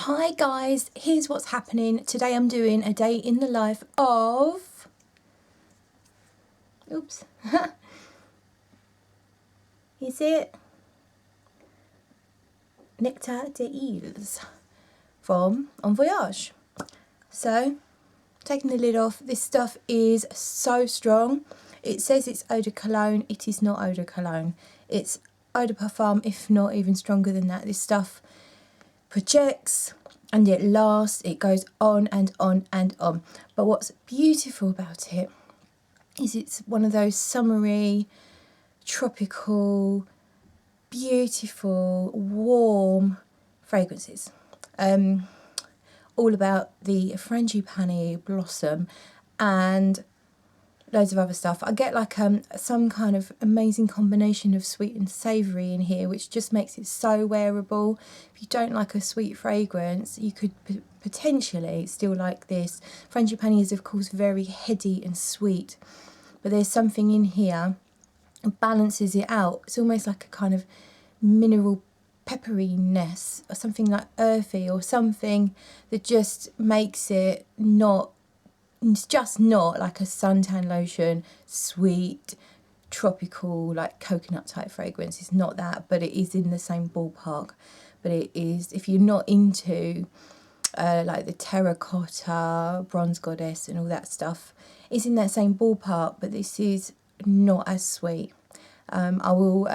Hi guys, here's what's happening. Today I'm doing a day in the life of, oops, you see it? Nectars Des Iles from En Voyage. So, taking the lid off, this stuff is so strong. It says it's eau de cologne, it is not eau de cologne. It's eau de parfum, if not even stronger than that. This stuff projects and it lasts, it goes on and on and on. But what's beautiful about it is it's one of those summery, tropical, beautiful, warm fragrances. All about the frangipani blossom and loads of other stuff. I get like some kind of amazing combination of sweet and savoury in here, which just makes it so wearable. If you don't like a sweet fragrance, you could potentially still like this. Frangipani is of course very heady and sweet, but there's something in here that balances it out. It's almost like a kind of mineral pepperiness or something like earthy, or something that just makes it not, it's just not like a suntan lotion, sweet, tropical, like coconut type fragrance. It's not that, but it is in the same ballpark. But it is, if you're not into like the terracotta, bronze goddess and all that stuff, it's in that same ballpark, but this is not as sweet. I will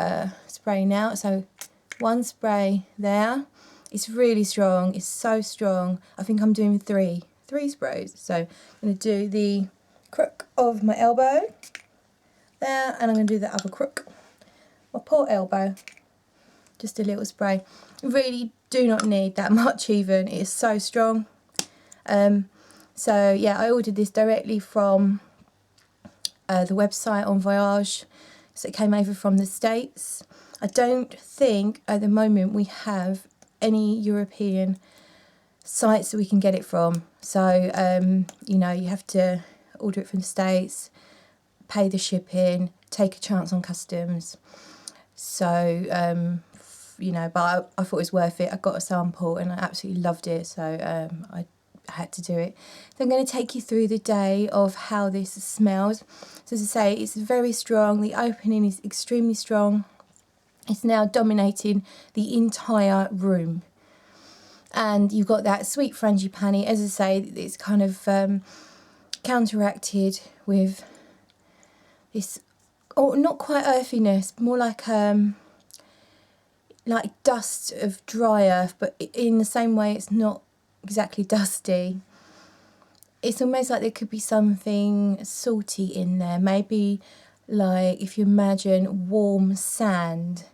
spray now. So one spray there. It's really strong. It's so strong. I think I'm doing three sprays. So I'm going to do the crook of my elbow there, and I'm going to do the other crook, my poor elbow. Just a little spray. Really do not need that much even. It is so strong. So yeah, I ordered this directly from the website En Voyage. So it came over from the States. I don't think at the moment we have any European sites that we can get it from. So, you know, you have to order it from the States, pay the shipping, take a chance on customs. So, you know, but I thought it was worth it. I got a sample and I absolutely loved it. So I had to do it. So I'm going to take you through the day of how this smells. So as I say, it's very strong. The opening is extremely strong. It's now dominating the entire room. And you've got that sweet frangipani. As I say, it's kind of counteracted with this, oh, not quite earthiness, more like dust of dry earth, but in the same way it's not exactly dusty. It's almost like there could be something salty in there. Maybe like if you imagine warm sand,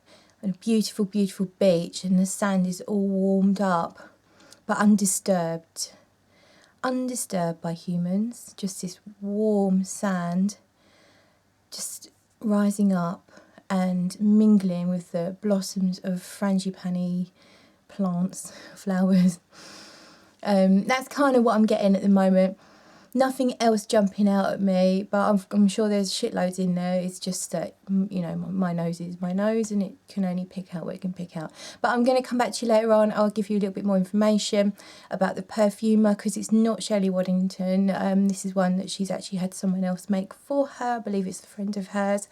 a beautiful, beautiful beach, and the sand is all warmed up, but undisturbed by humans. Just this warm sand, just rising up and mingling with the blossoms of frangipani plants, flowers. That's kind of what I'm getting at the moment. Nothing else jumping out at me, but I'm sure there's shitloads in there. It's just that, you know, my nose is my nose and it can only pick out what it can pick out. But I'm going to come back to you later on. I'll give you a little bit more information about the perfumer, because it's not Shirley Waddington. This is one that she's actually had someone else make for her. I believe it's a friend of hers.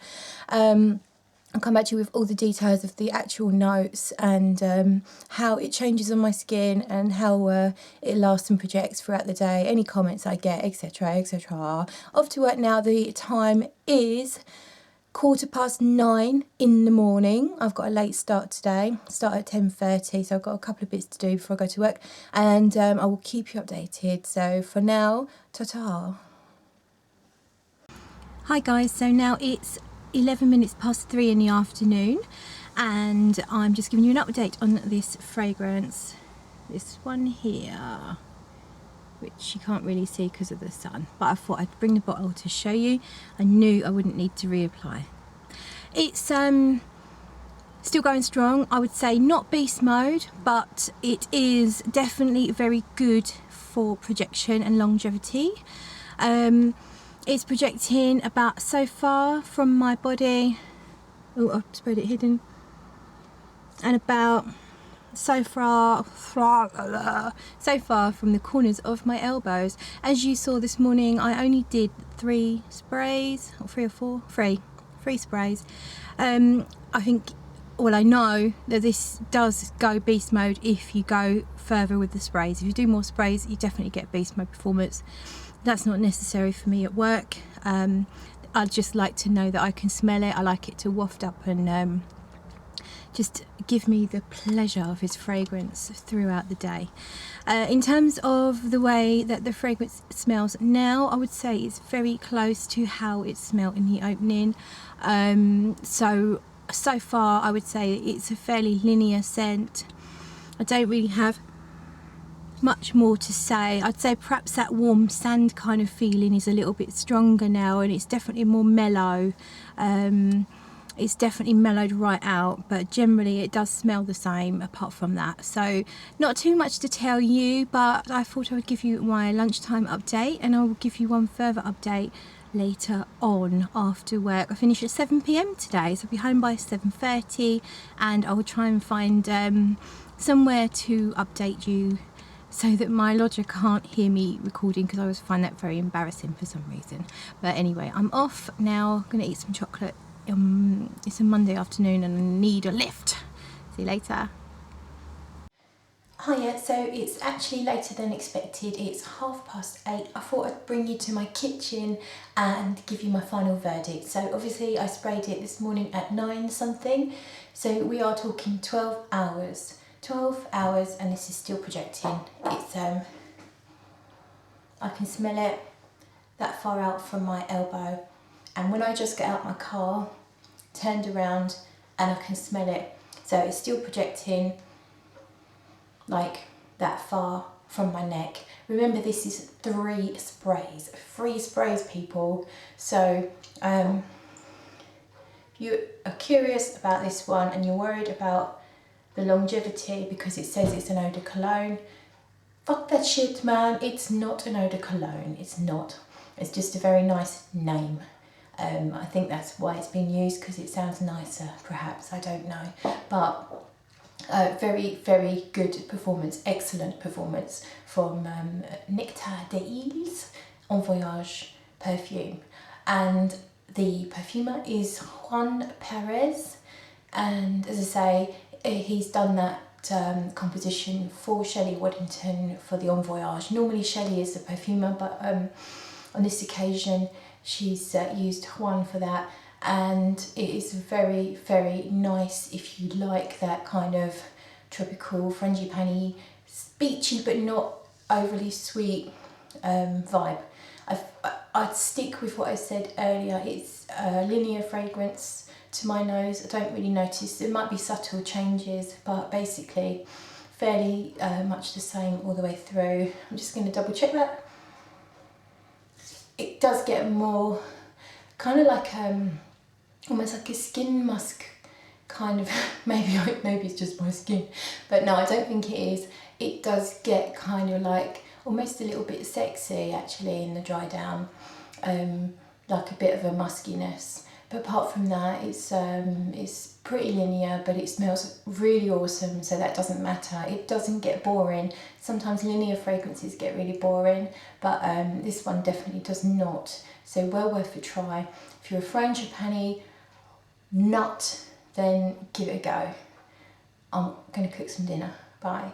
I'll come back to you with all the details of the actual notes and how it changes on my skin and how it lasts and projects throughout the day, any comments I get, etc, etc. Off to work now. The time is 9:15 in the morning. I've got a late start today. Start at 10:30, so I've got a couple of bits to do before I go to work, and I will keep you updated. So for now, ta-ta. Hi guys, so now it's 11 minutes past 3 in the afternoon, and I'm just giving you an update on this fragrance. This one here, which you can't really see because of the sun, but I thought I'd bring the bottle to show you. I knew I wouldn't need to reapply. It's still going strong. I would say not beast mode, but it is definitely very good for projection and longevity. It's projecting about, so far from my body, oh, I've spread it hidden, and about so far from the corners of my elbows. As you saw this morning, I only did 3 sprays, or 3 or 4, 3 sprays. I think, well, I know that this does go beast mode if you go further with the sprays. If you do more sprays, you definitely get beast mode performance. That's not necessary for me at work. I'd just like to know that I can smell it. I like it to waft up and just give me the pleasure of its fragrance throughout the day. In terms of the way that the fragrance smells now, I would say it's very close to how it smelled in the opening. So far I would say it's a fairly linear scent. I don't really have much more to say. I'd say perhaps that warm sand kind of feeling is a little bit stronger now, and it's definitely more mellow. It's definitely mellowed right out, but generally it does smell the same apart from that. So not too much to tell you, but I thought I would give you my lunchtime update, and I will give you one further update later on after work. I finish at 7 p.m. today, so I'll be home by 7:30, and I will try and find somewhere to update you so that my lodger can't hear me recording, because I always find that very embarrassing for some reason. But anyway, I'm off now. I'm going to eat some chocolate. It's a Monday afternoon and I need a lift. See you later. Hiya, so it's actually later than expected. It's 8:30. I thought I'd bring you to my kitchen and give you my final verdict. So obviously I sprayed it this morning at 9 something. So we are talking 12 hours. 12 hours and this is still projecting. It's I can smell it that far out from my elbow. And when I just get out my car, turned around, and I can smell it. So it's still projecting like that far from my neck. Remember, this is 3 sprays. 3 sprays, people. So if you are curious about this one and you're worried about the longevity because it says it's an eau de cologne, fuck that shit, man. It's not an eau de cologne. It's not. It's just a very nice name. I think that's why it's been used, because it sounds nicer, perhaps, I don't know. But very, very good performance, excellent performance from Nectars Des Iles, En Voyage Perfume. And the perfumer is Juan Perez, and as I say, he's done that composition for Shelley Waddington for the En Voyage. Normally Shelley is the perfumer, but on this occasion she's used Juan for that, and it is very, very nice if you like that kind of tropical, frangipani, beachy but not overly sweet vibe. I'd stick with what I said earlier. It's a linear fragrance to my nose. I don't really notice. There might be subtle changes, but basically fairly much the same all the way through. I'm just going to double check that. It does get more kind of like almost like a skin musk kind of, maybe it's just my skin, but no, I don't think it is. It does get kind of like almost a little bit sexy actually in the dry down, like a bit of a muskiness. But apart from that, it's pretty linear, but it smells really awesome, so that doesn't matter. It doesn't get boring. Sometimes linear fragrances get really boring, but this one definitely does not. So well worth a try. If you're a frangipani nut, then give it a go. I'm going to cook some dinner. Bye.